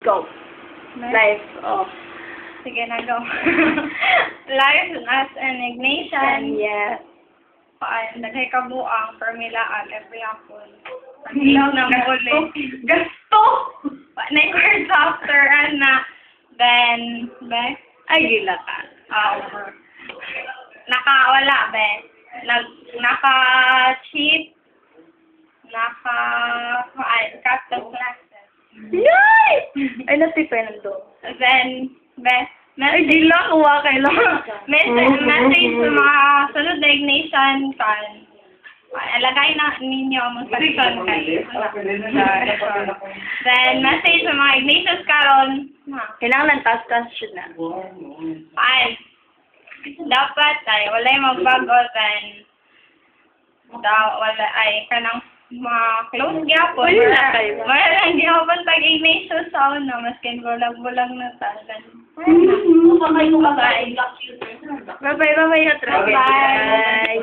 Go. Life. Oh. Sige na, go. Life as an Ignatian. Yeah. Nagay kabuang, permilaan, every hapon. Paglaw na muli. Gasto! Next after, then, Ay, gila ka. Wala, naka-cheat, cut the classes. Yay! Ay, natipay nandun. Then, Ay, gila, kuha kayo lang. message sa mga sunod na Ignatian kan. Alagay na ninyo mong section kayo. Then, message sa mga Ignatius karon. Kailangan ng task na. Dapat wala yung magbago, then wala kanang mga close gyapon. Wala lang gyapon pag Ignatius sa una, maskin bulag-bulag na talan. Bye-bye, Bye-bye.